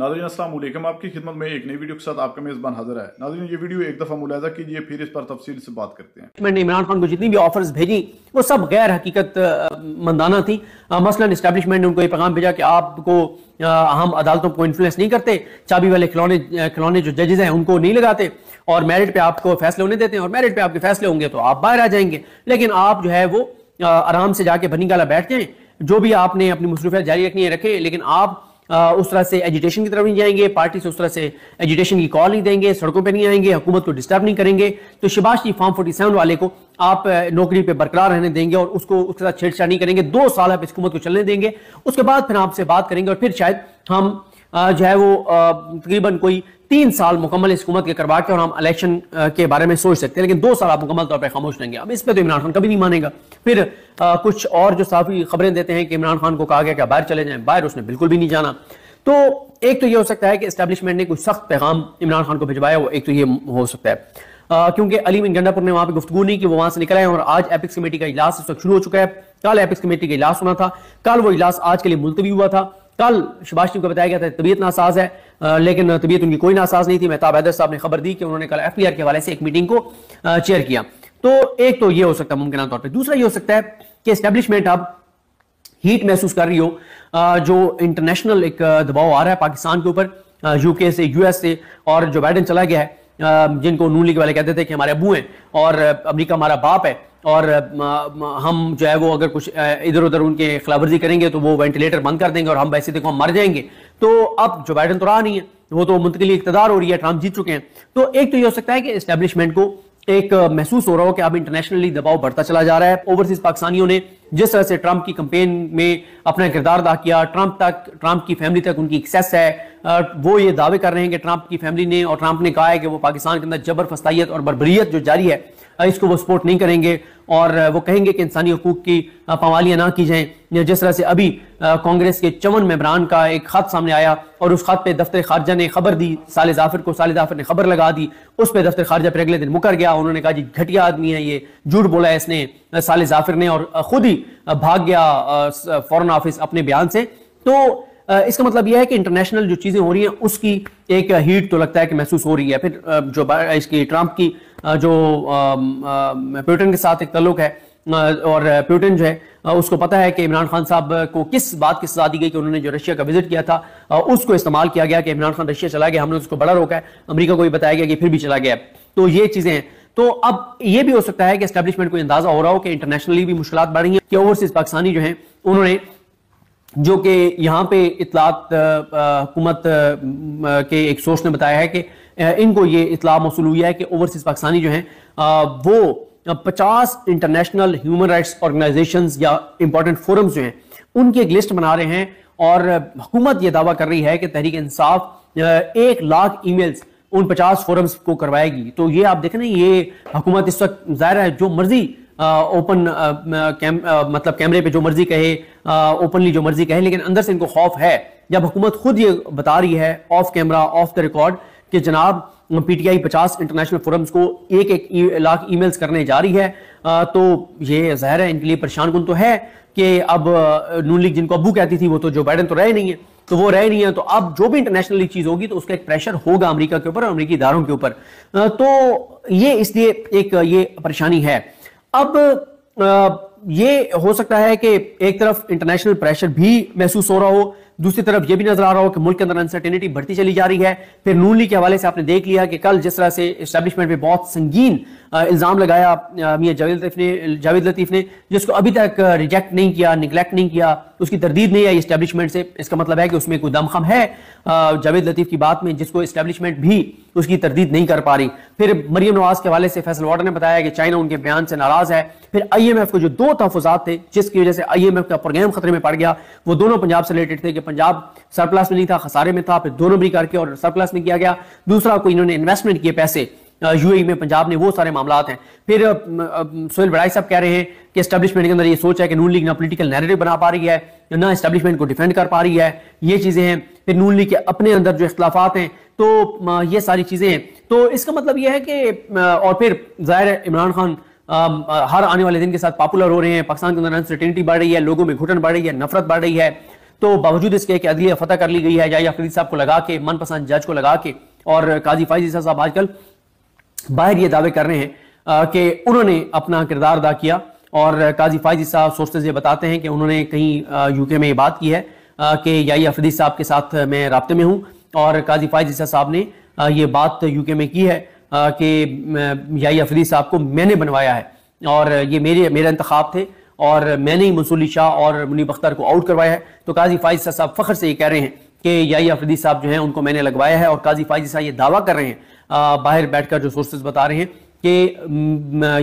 नाज़रीन अस्सलाम वालेकुम, आपकी खिदमत में एक नई वीडियो के साथ आपका मेज़बान हाजिर है। नाज़रीन ये वीडियो एक दफ़ा मुलाहिज़ा कीजिए, फिर इस पर तफसील से बात करते हैं। मैंने इमरान खान को जितनी भी ऑफर्स भेजी वो सब गैर हकीकत मंदाना थी। मसलन इस्टेब्लिशमेंट ने उनको ये पैगाम भेजा कि आपको हम अदालतों को इन्फ्लुएंस नहीं करते, चाबी वाले खिलौने जो जजेस हैं उनको नहीं लगाते और मेरिट पे आपको फैसले होने देते हैं, और मेरिट पे आपके फैसले होंगे तो आप बाहर आ जाएंगे। लेकिन आप जो है वो आराम से जाके बनी गाला बैठ जाएं, जो भी आपने अपनी मसरूफियत जारी रखनी है रखें, लेकिन आप उस तरह से एजुटेशन की तरफ नहीं जाएंगे, पार्टी से उस तरह से एजुटेशन की कॉल नहीं देंगे, सड़कों पे नहीं आएंगे, हुकूमत को डिस्टर्ब नहीं करेंगे। तो शहबाज शरीफ फॉर्म 47 वाले को आप नौकरी पे बरकरार रहने देंगे और उसको उसके साथ छेड़छाड़ नहीं करेंगे। 2 साल आप इस हुकूमत को चलने देंगे, उसके बाद फिर आपसे बात करेंगे और फिर शायद हम जो है वो तकरीबन कोई 3 साल मुकम्मल इस हुकूमत के करवा के और हम इलेक्शन के बारे में सोच सकते हैं। लेकिन 2 साल आप मुकम्मल तौर पर खामोश रहेंगे। अब इस पर तो इमरान खान कभी नहीं मानेगा। फिर कुछ और जो साफी खबरें देते हैं कि इमरान खान को कहा गया कि बाहर चले जाएं, बाहर उसने बिल्कुल भी नहीं जाना। तो एक तो ये हो सकता है कि एस्टेब्लिशमेंट ने कोई सख्त पैगाम इमरान खान को भिजवाया, वो एक तो ये हो सकता है क्योंकि अली बिन गंडापुर ने वहां पे गुफ्तगू नहीं की, वो वहां से निकल आए और आज एपिक्स कमेटी का इजलास इस वक्त शुरू हो चुका है। कल एपिक्स कमेटी का इजलास होना था, कल वो इजलास आज के लिए मुलतवी हुआ था। कल शहबाज शरीफ को बताया गया था तबीयत नासाज है, लेकिन तबीयत उनकी कोई नासाज नहीं थी। मेहताब हैदर साहब ने खबर दी कि उन्होंने कल एफटीआर के हवाले से एक मीटिंग को चेयर किया। तो एक तो ये हो सकता है मुमकिन तौर पर। दूसरा ये हो सकता है कि एस्टेब्लिशमेंट अब हीट महसूस कर रही हो, जो इंटरनेशनल एक दबाव आ रहा है पाकिस्तान के ऊपर, यूके से, यूएस से, और जो बाइडेन चला गया है, जिनको नून लीग वाले कहते थे कि हमारे अबू हैं और अमेरिका हमारा बाप है, और हम जो है वो अगर कुछ इधर उधर उनके खिलाफवर्जी करेंगे तो वो वेंटिलेटर बंद कर देंगे और हम वैसे देखो हम मर जाएंगे। तो अब जो बाइडेन तो रहा नहीं है, वो तो मुंतकिली इख्तिदार हो रही है, ट्रंप जीत चुके हैं। तो एक तो ये हो सकता है कि एस्टेब्लिशमेंट को एक महसूस हो रहा हो कि अब इंटरनेशनली दबाव बढ़ता चला जा रहा है। ओवरसीज पाकिस्तानियों ने जिस तरह से ट्रंप की कैंपेन में अपना किरदार अदा किया, ट्रंप की फैमिली तक उनकी एक्सेस है, वो ये दावे कर रहे हैं कि ट्रंप की फैमिली ने और ट्रंप ने कहा है कि वो पाकिस्तान के अंदर जबर फस्तायत और बर्बरियत जो जारी है इसको वो सपोर्ट नहीं करेंगे, और वो कहेंगे कि इंसानी हकूक की पामालियां ना की जाएं। जिस तरह से अभी कांग्रेस के 54 मेंबरान का एक खत सामने आया और उस खत पे दफ्तर खारजा ने खबर दी साले जाफिर को, साले जाफिर ने खबर लगा दी, उस पे दफ्तर खारजा फिर अगले दिन मुकर गया। उन्होंने कहा जी घटिया आदमी है ये, झूठ बोला है इसने साले जाफिर ने, और खुद ही भाग गया फॉरेन ऑफिस अपने बयान से। तो इसका मतलब यह है कि इंटरनेशनल जो चीजें हो रही हैं उसकी एक हीट तो लगता है कि महसूस हो रही है। फिर जो इसकी ट्रंप की जो पुतिन के साथ एक ताल्लुक है, और पुतिन जो है उसको पता है कि इमरान खान साहब को किस बात की सजा दी गई कि उन्होंने जो रशिया का विजिट किया था उसको इस्तेमाल किया गया कि इमरान खान रशिया चला गया, हमने उसको बड़ा रोका है, अमेरिका को भी बताया गया कि फिर भी चला गया। तो ये चीजें हैं। तो अब ये भी हो सकता है कि एस्टेब्लिशमेंट को अंदाजा हो रहा हो कि इंटरनेशनली भी मुश्किलात बढ़ रही हैं, कि ओवरसीज पाकिस्तानी जो हैं उन्होंने जो कि यहाँ पे इतलात हुकूमत के एक सोर्स ने बताया है कि इनको ये इतला मौसूल हुई है कि ओवरसीज पाकिस्तानी जो हैं वो 50 इंटरनेशनल ह्यूमन राइट्स ऑर्गेनाइजेशंस या इंपॉर्टेंट फोरम्स जो हैं उनकी एक लिस्ट बना रहे हैं, और हुकूमत ये दावा कर रही है कि तहरीक इंसाफ 1 लाख ईमेल्स उन 50 फोरम्स को करवाएगी। तो ये आप देखें ना, ये हुकूमत इस वक्त जाहिर है जो मर्जी ओपन मतलब कैमरे पे जो मर्जी कहे, ओपनली जो मर्जी कहे, लेकिन अंदर से इनको खौफ है। जब हुकूमत खुद ये बता रही है of camera, of the record, कि जनाब पीटीआई 50 इंटरनेशनल फोरम्स को 1 लाख ईमेल्स करने जा रही है, तो ये ज़ाहिर है इनके लिए परेशान कुन तो है कि अब नून लीग जिनको अब्बू कहती थी वो तो जो बाइडेन तो रहे नहीं है, तो वो रहे नहीं है, तो अब जो भी इंटरनेशनली चीज होगी तो उसका एक प्रेशर होगा अमेरिका के ऊपर और अमेरिकी इदारों के ऊपर। तो ये इसलिए एक ये परेशानी है। अब ये हो सकता है कि एक तरफ इंटरनेशनल प्रेशर भी महसूस हो रहा हो, दूसरी तरफ ये भी नजर आ रहा हो कि मुल्क के अंदर अनसर्टेनिटी बढ़ती चली जा रही है। फिर नून लीग के हवाले से आपने देख लिया कि कल जिस तरह से एस्टेब्लिशमेंट पे बहुत संगीन इल्जाम लगाया मियां जावेद लतीफ ने, जिसको अभी तक रिजेक्ट नहीं किया, निगलेक्ट नहीं किया, उसकी तरदीद नहीं आई एस्टेब्लिशमेंट से। इसका मतलब है कि उसमें कोई दमखम है जावेद लतीफ की बात में, जिसको एस्टेब्लिशमेंट भी उसकी तरदीद नहीं कर पा रही। फिर मरियम नवाज के हवाले से फैसल वार्डर ने बताया कि चाइना उनके बयान से नाराज है। फिर IMF को जो 2 तहफुजात थे जिसकी वजह से IMF का प्रोग्राम खतरे में पड़ गया, वो दोनों पंजाब से रिलेटेड थे कि पंजाब सरप्लस में नहीं था, खसारे में था, फिर दोनों भी करके और सरप्लस में किया गया। दूसरा कोई इन्होंने इन्वेस्टमेंट किए पैसे UAE में, पंजाब ने, वो सारे मामलात हैं। फिर सोहेल बड़ाई साहब कह रहे हैं कि एस्टेब्लिशमेंट के अंदर ये सोच है कि नून लीग ना पॉलिटिकल नैरेटिव बना पा रही है, ना एस्टेब्लिशमेंट को डिफेंड कर पा रही है, ये चीजें हैं। फिर नून लीग के अपने अंदर जो इख्तलाफात हैं, तो ये सारी चीजें हैं। तो इसका मतलब यह है कि और फिर जाहिर है इमरान खान हर आने वाले दिन के साथ पॉपुलर हो रहे हैं, पाकिस्तान के अंदर अनसर्टेनिटी बढ़ रही है, लोगों में घुटन बढ़ रही है, नफरत बढ़ रही है। तो बावजूद इसके कि अदलिया फतह कर ली गई है याहिया अफरीदी साहब को लगा के, मनपसंद जज को लगा के, और काजी फाइज ईसा साहब आजकल बाहर ये दावे कर रहे हैं कि उन्होंने अपना किरदार अदा किया। और काजी फाइज ईसा सोर्सेज ये बताते हैं कि उन्होंने कहीं यूके में ये बात की है कि याहिया अफरीदी साहब के साथ मैं राब्ते में हूं, और काजी फाइज ईसा साहब ने ये बात यूके में की है कि याहिया अफरीदी साहब को मैंने बनवाया है और ये मेरे इंतखाब थे और मैंने ही मंसूर अली शाह और मुनीब अख्तर को आउट करवाया है। तो काजी फाइज ईसा साहब फख्र से ये कह रहे हैं कि याहिया अफरीदी साहब जो हैं उनको मैंने लगवाया है, और काजी फाइज ईसा ये दावा कर रहे हैं बाहर बैठकर, जो सोर्सेज बता रहे हैं कि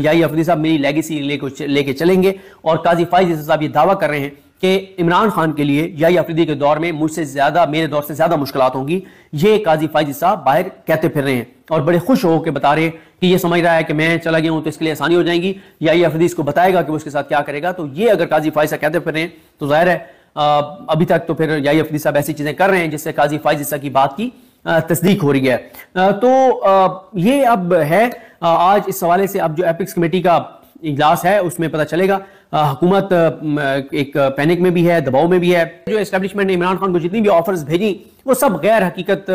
याहिया अफरीदी साहब मेरी लेगेसी लेके चलेंगे। और काजी फाइज ईसा साहब ये दावा कर रहे हैं कि इमरान खान के लिए याहिया अफरीदी के दौर में मेरे दौर से ज्यादा मुश्किलात होंगी। ये काजी फाइज ईसा बाहर कहते फिर रहे हैं और बड़े खुश होकर बता रहे हैं कि ये समझ रहा है कि मैं चला गया हूं तो इसके लिए आसानी हो जाएगी, याहिया अफरीदी इसको बताएगा कि वो उसके साथ क्या करेगा। तो ये अगर काजी फाइज ईसा कहते फिर रहे हैं तो जाहिर है अभी तक तो फिर याहिया अफरीदी साहब ऐसी चीजें कर रहे हैं जिससे काजी फाइज ईसा की बात की तस्दीक हो रही है। तो ये अब है आज इस हवाले से, अब जो एपिक्स कमेटी का इजलास है उसमें पता चलेगा। हुकूमत एक पैनिक में भी है, दबाव में भी है। जो एस्टेब्लिशमेंट ने इमरान खान को जितनी भी ऑफर्स भेजी वो सब गैर हकीकत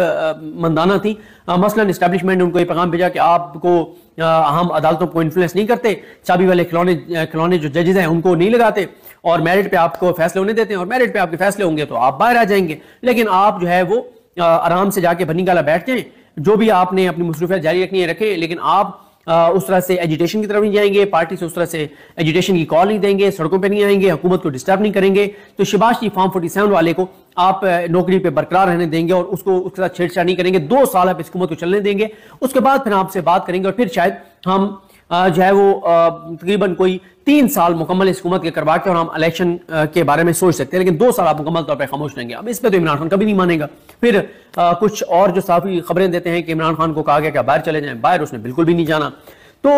मंदाना थी। मसलन एस्टेब्लिशमेंट ने उनको ये पैगाम भेजा कि आपको हम अदालतों को इन्फ्लुएंस नहीं करते, चाबी वाले खिलौने जो जजेस हैं उनको नहीं लगाते, और मेरिट पे आपको फैसले होने देते हैं, और मेरिट पे आपके फैसले होंगे तो आप बाहर आ जाएंगे। लेकिन आप जो है वो आराम से जाके बनी गाला बैठ जाएं, जो भी आपने अपनी मसरूफियत जारी रखनी है रखें, लेकिन आप उस तरह से एजुटेशन की तरफ नहीं जाएंगे, पार्टी से उस तरह से एजुटेशन की कॉल नहीं देंगे, सड़कों पे नहीं आएंगे, हुकूमत को डिस्टर्ब नहीं करेंगे। तो शहबाज शरीफ फॉर्म 47 वाले को आप नौकरी पे बरकरार रहने देंगे और उसको उसके साथ छेड़छाड़ नहीं करेंगे, 2 साल आप इस हुकूमत को चलने देंगे, उसके बाद फिर आपसे बात करेंगे, और फिर शायद हम जो है वो तकरीबन कोई 3 साल मुकम्मल इस हुकूमत के करवा के और हम इलेक्शन के बारे में सोच सकते हैं, लेकिन 2 साल आप मुकम्मल तौर पर खामोश रहेंगे। अब इस पर तो इमरान खान कभी नहीं मानेगा। फिर कुछ और जो साफी खबरें देते हैं कि इमरान खान को कहा गया कि बाहर चले जाएं, बाहर उसने बिल्कुल भी नहीं जाना। तो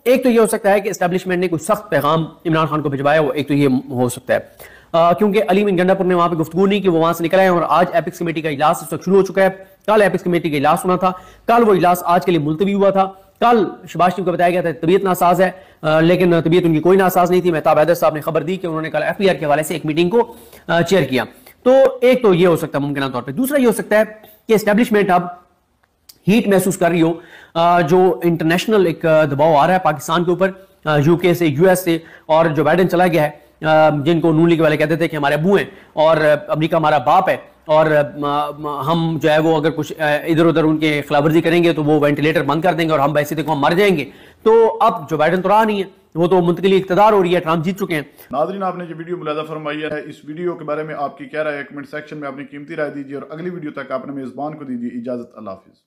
एक तो ये हो सकता है कि एस्टेब्लिशमेंट ने कोई सख्त पैगाम इमरान खान को भिजवाया, वो एक तो ये हो सकता है क्योंकि अली मीन गंडापुर ने वहां पे गुफ्तगू नहीं की, वो वहां से निकल आए, और आज एपिक्स कमेटी का इजलास इस वक्त शुरू हो चुका है। कल एपिक्स कमेटी का इजलास होना था, कल वो इजलास आज के लिए मुलतवी हुआ था। कल शहबाज शरीफ को बताया गया था तबीयत नासाज है, लेकिन तबीयत उनकी कोई नासाज नहीं थी। मेहताब हैदर साहब ने खबर दी कि उन्होंने कल FPR के हवाले से एक मीटिंग को चेयर किया। तो एक तो ये हो सकता है मुमकिन तौर पर। दूसरा ये हो सकता है कि एस्टेब्लिशमेंट अब हीट महसूस कर रही हो, जो इंटरनेशनल एक दबाव आ रहा है पाकिस्तान के ऊपर, UK से, US से, और जो बाइडेन चला गया है, जिनको नून लीग वाले कहते थे कि हमारे अबू हैं और अमेरिका हमारा बाप है, और हम जो है वो अगर कुछ इधर उधर उनके खिलाफवर्जी करेंगे तो वो वेंटिलेटर बंद कर देंगे और हम वैसे देखो हम मर जाएंगे। तो अब जो बाइडेन तो रहा नहीं है, वो तो मुंतकिली इख्तिदार हो रही है, ट्रंप जीत चुके हैं। नाज़रीन, आपने जो वीडियो मुलाजा फरमाई है, इस वीडियो के बारे में आपकी क्या राय है? कमेंट सेक्शन में अपनी कीमती राय दीजिए, और अगली वीडियो तक आपने मेजबान को दीजिए इजाजत। अल्लाह हाफिज।